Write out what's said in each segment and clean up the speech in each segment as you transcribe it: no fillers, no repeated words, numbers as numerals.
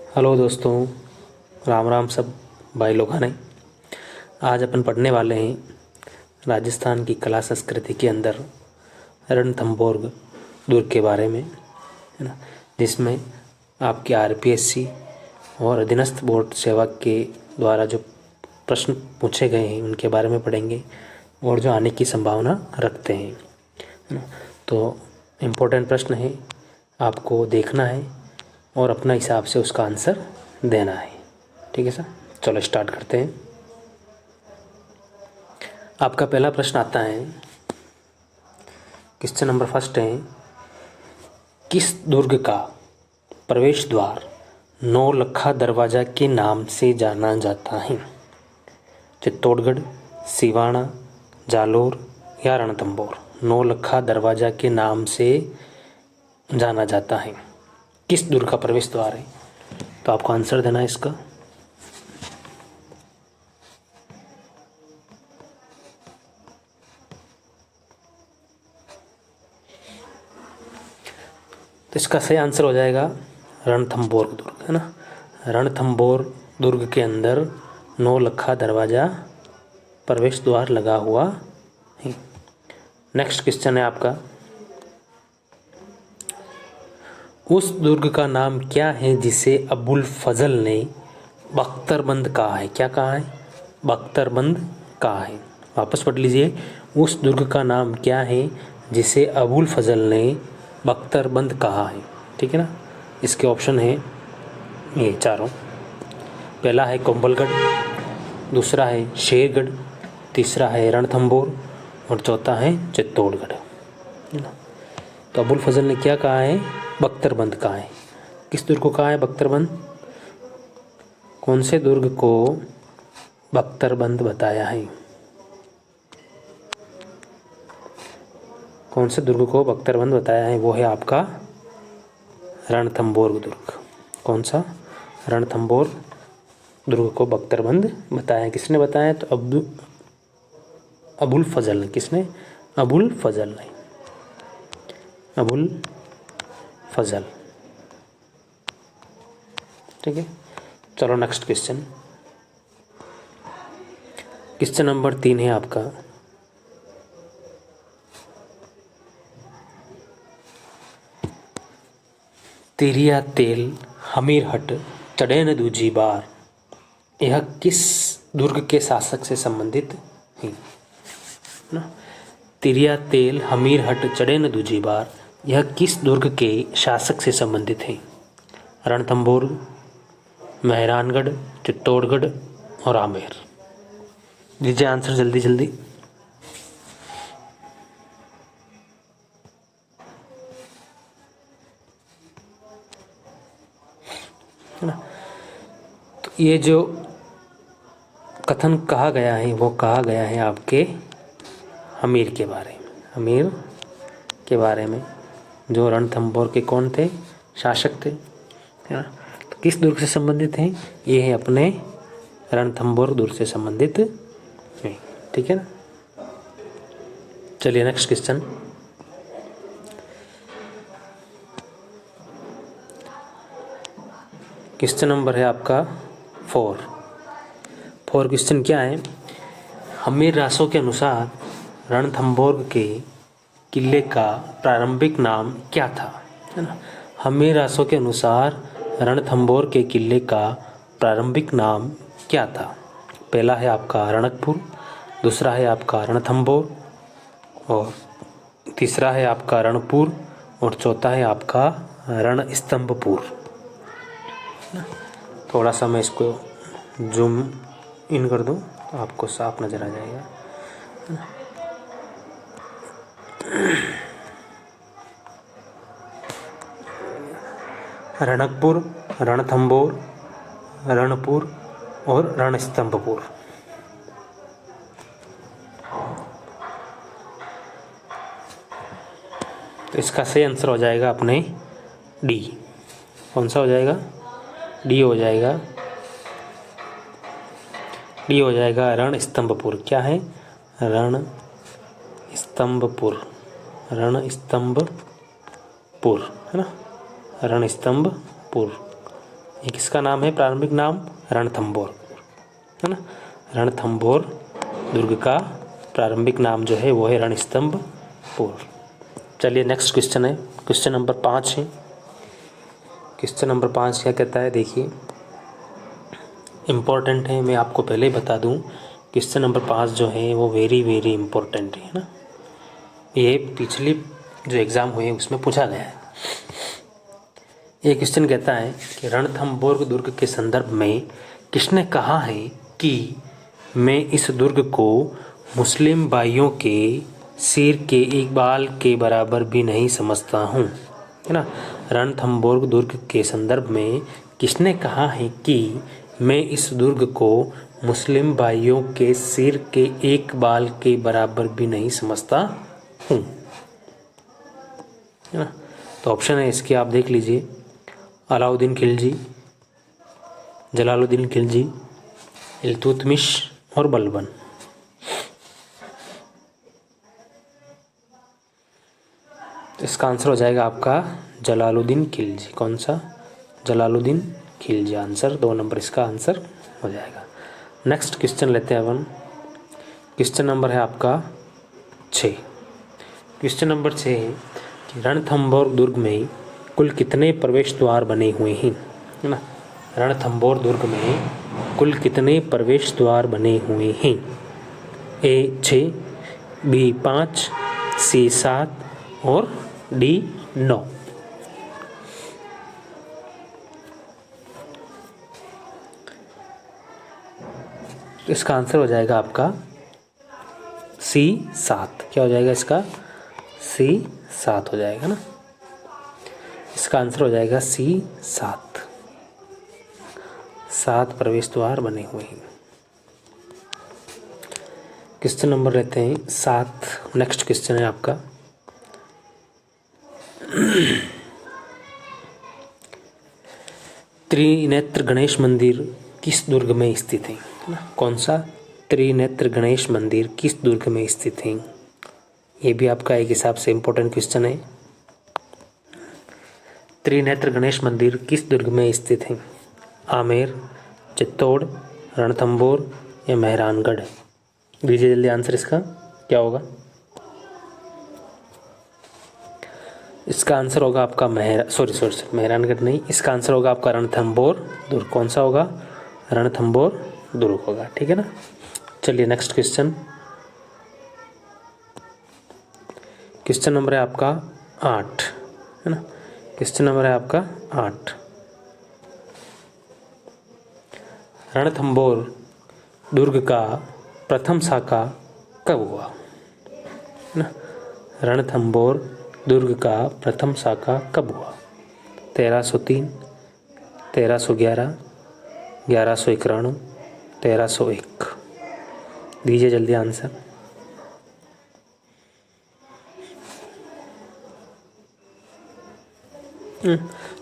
Hello दोस्तों, राम राम सब भाई लोग ने। आज अपन पढ़ने वाले हैं राजस्थान की कला संस्कृति के अंदर रणथंभौर दुर्ग के बारे में, है ना। जिसमें आपके आरपीएससी और अधीनस्थ बोर्ड सेवक के द्वारा जो प्रश्न पूछे गए हैं उनके बारे में पढ़ेंगे और जो आने की संभावना रखते हैं, है ना। तो इम्पोर्टेंट प्रश्न है, आपको देखना है और अपना हिसाब से उसका आंसर देना है। ठीक है सर, चलो स्टार्ट करते हैं। आपका पहला प्रश्न आता है, क्वेश्चन नंबर फर्स्ट है, किस दुर्ग का प्रवेश द्वार नौलखा दरवाजा के नाम से जाना जाता है? चित्तौड़गढ़, सिवाना, जालोर या रणथंभौर नौलखा दरवाजा के नाम से जाना जाता है। किस दुर्ग का प्रवेश द्वार है? तो आपको आंसर देना है इसका। तो इसका सही आंसर हो जाएगा रणथंभौर दुर्ग, है ना। रणथंभौर दुर्ग के अंदर नौलखा दरवाजा प्रवेश द्वार लगा हुआ है। नेक्स्ट क्वेश्चन है आपका, उस दुर्ग का नाम क्या है जिसे अबुल फजल ने बख्तरबंद कहा है? क्या कहा है? बख्तरबंद कहा है। वापस पढ़ लीजिए, उस दुर्ग का नाम क्या है जिसे अबुल फजल ने बख्तरबंद कहा है? ठीक है ना। इसके ऑप्शन है ये चारों। पहला है कुंभलगढ़, दूसरा है शेरगढ़, तीसरा है रणथंभौर और चौथा है चित्तौड़गढ़, है ना। तो अबुल फजल ने क्या कहा है? बख्तरबंद कहा है। किस दुर्ग को कहा है बख्तरबंद? कौन से दुर्ग को बख्तरबंद बताया है? कौन से दुर्ग को बख्तरबंद बताया है? वो है आपका रणथंभौर दुर्ग। कौन सा? रणथंभौर दुर्ग को बख्तरबंद बताया। किसने बताया? तो अबुल फजल ने। किसने? अबुल फजल ने। अबुल फजल। ठीक है, चलो नेक्स्ट क्वेश्चन। क्वेश्चन नंबर 3 है आपका, तिरिया तेल हमीरहट चढ़ेन दूजी बार, यह किस दुर्ग के शासक से संबंधित है? ना, तिरिया तेल हमीरहट चढ़ेन दूजी बार, यह किस दुर्ग के शासक से संबंधित है? रणथंभौर, मेहरानगढ़, चित्तौड़गढ़ और आमेर। दीजिए आंसर जल्दी जल्दी। है ना। तो ये जो कथन कहा गया है वो कहा गया है आपके हमीर के बारे में। हमीर के बारे में, जो रणथंभौर के कौन थे? शासक थे, है ना। तो किस दुर्ग से संबंधित हैं? ये है अपने रणथंभौर दुर्ग से संबंधित है। ठीक है ना। चलिए नेक्स्ट क्वेश्चन। क्वेश्चन नंबर है आपका 4। क्वेश्चन क्या है? हमीर रासों के अनुसार रणथंभौर के किले का प्रारंभिक नाम क्या था? है ना। हमीर रासों के अनुसार रणथंभौर के किले का प्रारंभिक नाम क्या था? पहला है आपका रणकपुर, दूसरा है आपका रणथंभौर और तीसरा है आपका रणपुर और चौथा है आपका रणस्तंभपुर। थोड़ा सा मैं इसको जूम इन कर दूं तो आपको साफ नज़र आ जाएगा। रणकपुर, रणथंभौर, रणपुर और रणस्तंभपुर। तो इसका सही आंसर हो जाएगा अपने डी। कौन सा हो जाएगा? डी हो जाएगा। डी हो जाएगा रणस्तंभपुर। क्या है? रणस्तंभपुर। रणस्तंभपुर, है ना। रणस्तंभपुर। ये किसका नाम है? प्रारंभिक नाम रणथंभौर, है ना। रणथंभौर दुर्ग का प्रारंभिक नाम जो है वो है रणस्तंभपुर। चलिए नेक्स्ट क्वेश्चन है, क्वेश्चन नंबर 5 है। क्वेश्चन नंबर 5 क्या कहता है, देखिए इम्पोर्टेंट है, मैं आपको पहले ही बता दूं क्वेश्चन नंबर 5 जो है वो वेरी वेरी इम्पोर्टेंट है ना। ये पिछली जो एग्ज़ाम हुए उसमें पूछा गया है। ये क्वेश्चन कहता है कि रणथंभौर दुर्ग के संदर्भ में किसने कहा है कि मैं इस दुर्ग को मुस्लिम भाइयों के सिर के एक बाल के बराबर भी नहीं समझता हूँ, है ना। रणथंभौर दुर्ग के संदर्भ में किसने कहा है कि मैं इस दुर्ग को मुस्लिम भाइयों के सिर के एक बाल के बराबर भी नहीं समझता हूँ, है ना। तो ऑप्शन है इसके, आप देख लीजिए, अलाउद्दीन खिलजी, जलालुद्दीन खिलजी, इल्तुतमिश और बलबन। इसका आंसर हो जाएगा आपका जलालुद्दीन खिलजी। कौन सा? जलालुद्दीन खिलजी आंसर, 2 नंबर इसका आंसर हो जाएगा। नेक्स्ट क्वेश्चन लेते हैं अपन। क्वेश्चन नंबर है आपका 6। क्वेश्चन नंबर 6 है कि रणथंभौर दुर्ग में कुल कितने प्रवेश द्वार बने हुए हैं, है ना। रणथंभौर दुर्ग में कुल कितने प्रवेश द्वार बने हुए हैं? ए 6, बी 5, सी 7 और डी 9। इसका आंसर हो जाएगा आपका सी 7। क्या हो जाएगा इसका? सी 7 हो जाएगा ना। इसका आंसर हो जाएगा सी 7। 7 प्रवेश द्वार बने हुए हैं। क्वेश्चन नंबर लेते हैं 7। नेक्स्ट क्वेश्चन है आपका त्रिनेत्र गणेश मंदिर किस दुर्ग में स्थित है ना। कौन सा? त्रिनेत्र गणेश मंदिर किस दुर्ग में स्थित है? ये भी आपका एक हिसाब से इम्पोर्टेंट क्वेश्चन है। त्रिनेत्र गणेश मंदिर किस दुर्ग में स्थित है? आमेर, चित्तौड़, रणथंभौर या मेहरानगढ़? दीजिए जल्दी आंसर इसका क्या होगा। इसका आंसर होगा आपका मेहरानगढ़ नहीं, इसका आंसर होगा आपका रणथंभौर दुर्ग। कौन सा होगा? रणथंभौर दुर्ग होगा, ठीक है ना। चलिए नेक्स्ट क्वेश्चन। क्वेश्चन नंबर है आपका 8, है ना। क्वेश्चन नंबर है आपका 8। रणथंभौर दुर्ग का प्रथम शाखा कब हुआ, है ना। रणथंभौर दुर्ग का प्रथम शाखा कब हुआ? 1303, 1311, 1191, 1301। दीजिए जल्दी आंसर।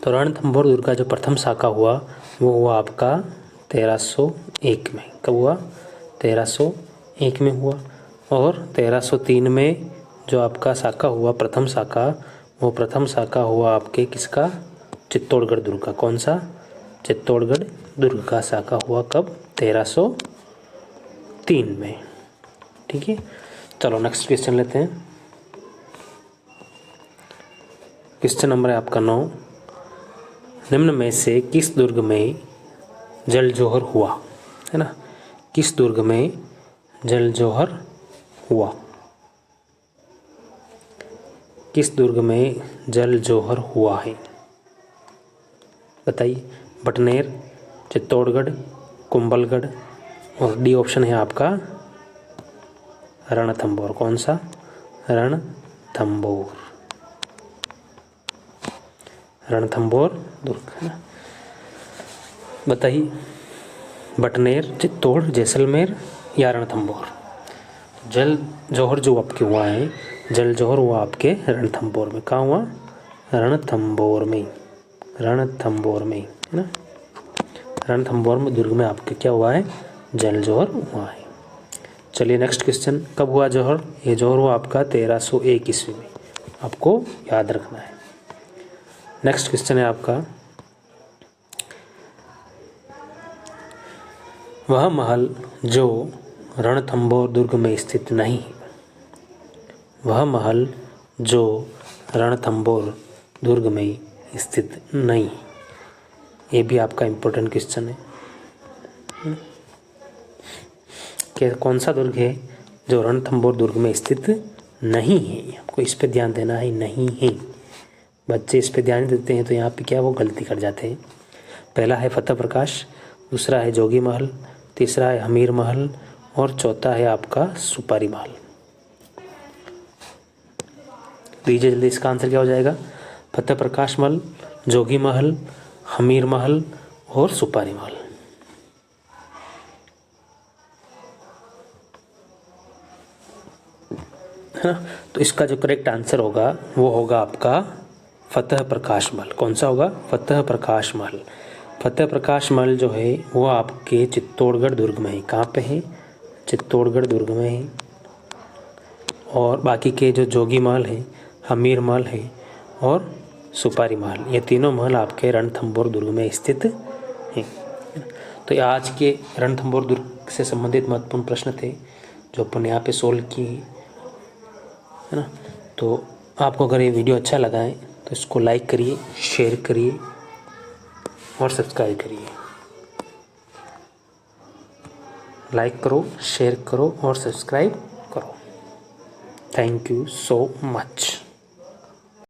तो रणथंभौर दुर्ग का जो प्रथम शाखा हुआ वो हुआ आपका 1301 में। कब हुआ? 1301 में हुआ। और 1303 में जो आपका शाखा हुआ, प्रथम शाखा, वो प्रथम शाखा हुआ आपके किसका? चित्तौड़गढ़ दुर्ग का। कौन सा? चित्तौड़गढ़ दुर्ग का शाखा हुआ कब? 1303 में, ठीक है। चलो नेक्स्ट क्वेश्चन लेते हैं। क्वेश्चन नंबर है आपका 9। निम्न में से किस दुर्ग में जल जोहर हुआ, है ना। किस दुर्ग में जल जोहर हुआ? किस दुर्ग में जल जोहर हुआ है बताइए। बटनेर, चित्तौड़गढ़, कुंभलगढ़ और डी ऑप्शन है आपका रणथंभौर। कौन सा? रणथंभौर। रणथंभौर दुर्ग, है ना। बताइए बटनेर, चित्तौड़, जैसलमेर या रणथंभौर? जल जौहर जो आपके हुआ है, जल जौहर हुआ आपके रणथंभौर में। कहाँ हुआ? रणथंभौर में, रणथंभौर में, है ना। रणथंभौर में दुर्ग में आपके क्या हुआ है? जल जौहर हुआ है। चलिए नेक्स्ट क्वेश्चन। कब हुआ जौहर? ये जौहर हुआ आपका 1301 ईस्वी में, आपको याद रखना है। नेक्स्ट क्वेश्चन है आपका वह महल जो रणथंभौर दुर्ग में स्थित नहीं है। वह महल जो रणथंभौर दुर्ग में स्थित नहीं है। ये भी आपका इम्पोर्टेंट क्वेश्चन है कि कौन सा दुर्ग है जो रणथंभौर दुर्ग में स्थित नहीं है। आपको इस पे ध्यान देना है, नहीं है। बच्चे इस पे ध्यान देते हैं तो यहाँ पे क्या वो गलती कर जाते हैं। पहला है फतेह प्रकाश, दूसरा है जोगी महल, तीसरा है हमीर महल और चौथा है आपका सुपारी महल। दीजिए जल्दी, इसका आंसर क्या हो जाएगा? फतेह प्रकाश महल, जोगी महल, हमीर महल और सुपारी महल। है ना? तो इसका जो करेक्ट आंसर होगा वो होगा आपका फतेह प्रकाश महल। कौन सा होगा? फतेह प्रकाश महल। फतेह प्रकाश महल जो है वो आपके चित्तौड़गढ़ दुर्ग में है। कहाँ पे है? चित्तौड़गढ़ दुर्ग में है। और बाकी के जो जोगी महल है, हमीर महल है और सुपारी महल, ये तीनों महल आपके रणथंभौर दुर्ग में स्थित हैं। तो ये आज के रणथंभौर दुर्ग से संबंधित महत्वपूर्ण प्रश्न थे जो अपन यहाँ पे सोल्व किए, है ना। तो आपको अगर ये वीडियो अच्छा लगा है तो इसको लाइक करिए, शेयर करिए और सब्सक्राइब करिए। लाइक करो, शेयर करो और सब्सक्राइब करो। Thank you so much.